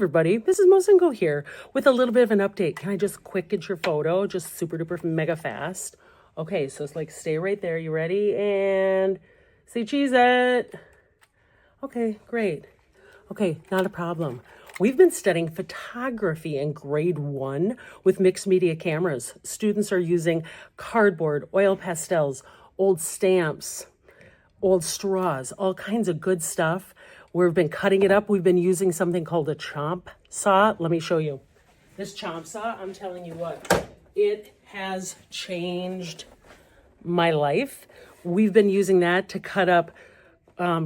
everybody, this is Mozingo here with a little bit of an update. Can I just quick get your photo, just super duper mega fast? Okay, so it's like stay right there. You ready? And say cheese it. Okay, great. Okay, not a problem. We've been studying photography in grade 1 with mixed media cameras. Students are using cardboard, oil pastels, old stamps, old straws, all kinds of good stuff. We've been cutting it up. We've been using something called a chomp saw. Let me show you. This chomp saw, I'm telling you what, it has changed my life. We've been using that to cut up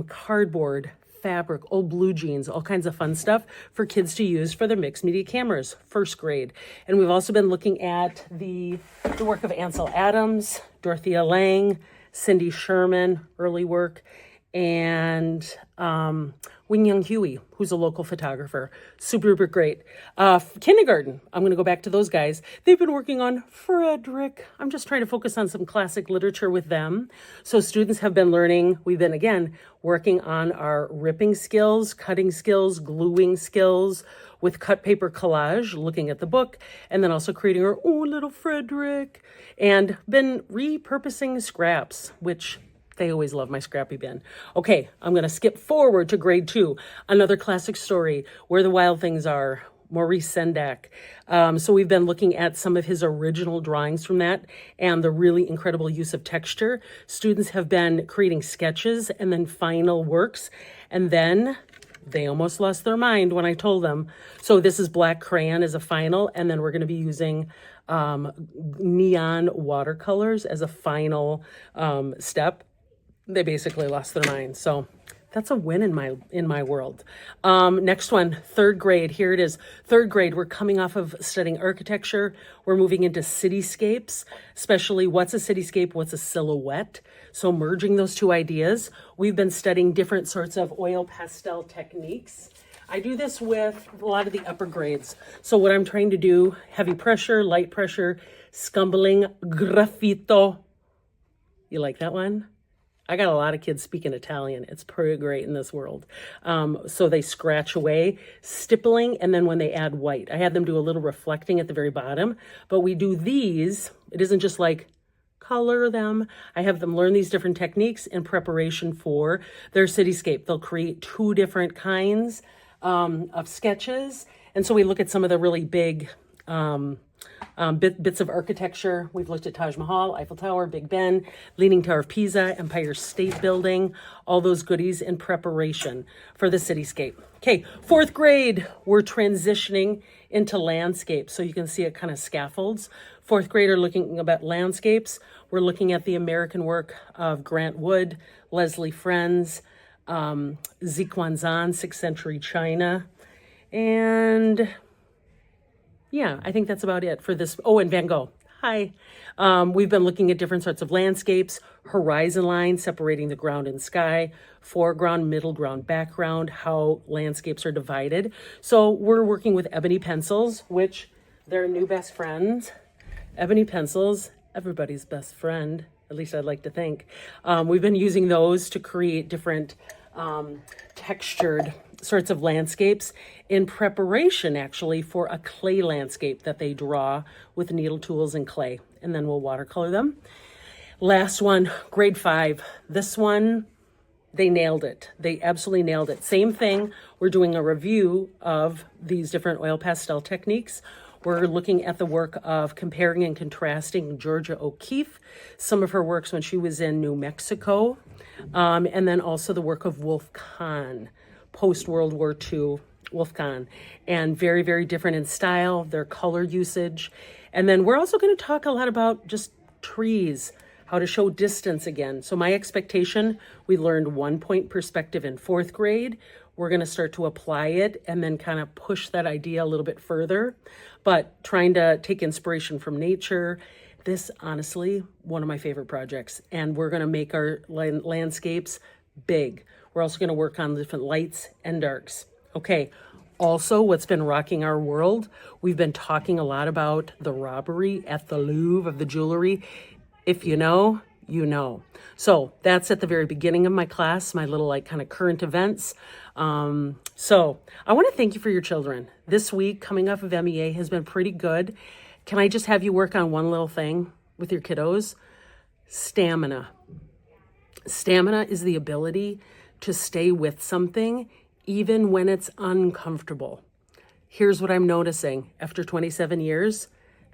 cardboard, fabric, old blue jeans, all kinds of fun stuff for kids to use for their mixed media cameras, first grade. And we've also been looking at the work of Ansel Adams, Dorothea Lange, Cindy Sherman, early work, and Wing Young Huey, who's a local photographer. Super, super great. Kindergarten, I'm going to go back to those guys. They've been working on Frederick. I'm just trying to focus on some classic literature with them. So students have been learning. We've been, again, working on our ripping skills, cutting skills, gluing skills with cut paper collage, looking at the book, and then also creating our own little Frederick, and been repurposing scraps, which they always love my scrappy bin. Okay, I'm going to skip forward to grade 2. Another classic story, Where the Wild Things Are, Maurice Sendak. So we've been looking at some of his original drawings from that and the really incredible use of texture. Students have been creating sketches and then final works. And then they almost lost their mind when I told them. So this is black crayon as a final, and then we're going to be using neon watercolors as a final step. They basically lost their mind. So that's a win in my world. Next one, 3rd grade. Here it is. 3rd grade. We're coming off of studying architecture. We're moving into cityscapes, especially what's a cityscape, what's a silhouette. So merging those two ideas. We've been studying different sorts of oil pastel techniques. I do this with a lot of the upper grades. So what I'm trying to do, heavy pressure, light pressure, scumbling, graffito. You like that one? I got a lot of kids speaking Italian. It's pretty great in this world. So they scratch away, stippling, and then when they add white, I had them do a little reflecting at the very bottom. But we do these. It isn't just like color them. I have them learn these different techniques in preparation for their cityscape. They'll create 2 different kinds of sketches. And so we look at some of the really big bits of architecture. We've looked at Taj Mahal, Eiffel Tower, Big Ben, Leaning Tower of Pisa, Empire State Building, all those goodies in preparation for the cityscape. Okay, 4th grade, we're transitioning into landscape. So you can see it kind of scaffolds. 4th grade are looking about landscapes. We're looking at the American work of Grant Wood, Leslie Frenz, Zixuanzan, 6th century China, and yeah, I think that's about it for this. Oh, and Van Gogh. Hi. We've been looking at different sorts of landscapes, horizon lines separating the ground and sky, foreground, middle ground, background, how landscapes are divided. So we're working with ebony pencils, which they're new best friends. Ebony pencils, everybody's best friend, at least I'd like to think. We've been using those to create different textured sorts of landscapes in preparation actually for a clay landscape that they draw with needle tools and clay, and then we'll watercolor them. Last one, grade 5. This one, they nailed it. They absolutely nailed it. Same thing. We're doing a review of these different oil pastel techniques. We're looking at the work of comparing and contrasting Georgia O'Keeffe, some of her works when she was in New Mexico, and then also the work of Wolf Kahn, post-World War II, Wolf Kahn, and very, very different in style, their color usage. And then we're also going to talk a lot about just trees, how to show distance again. So my expectation, we learned 1-point perspective in 4th grade. We're going to start to apply it and then kind of push that idea a little bit further, but trying to take inspiration from nature. This, honestly, one of my favorite projects. And we're going to make our landscapes big. We're also going to work on different lights and darks. Okay, also what's been rocking our world, we've been talking a lot about the robbery at the Louvre of the jewelry. If you know, you know. So that's at the very beginning of my class, my little like kind of current events. So I want to thank you for your children. This week coming off of MEA has been pretty good. Can I just have you work on one little thing with your kiddos? Stamina. Stamina is the ability to stay with something even when it's uncomfortable. Here's what I'm noticing. After 27 years,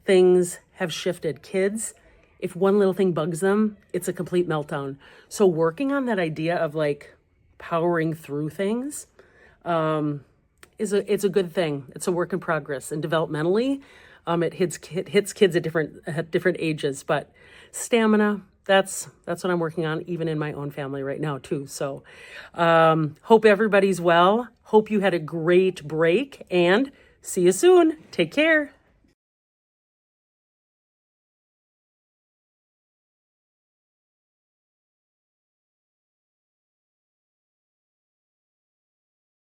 things have shifted. Kids, if one little thing bugs them, it's a complete meltdown. So working on that idea of like powering through things it's a good thing. It's a work in progress. And developmentally, it hits kids at different ages. But stamina, that's what I'm working on, even in my own family right now too. So hope everybody's well. Hope you had a great break, and see you soon. Take care.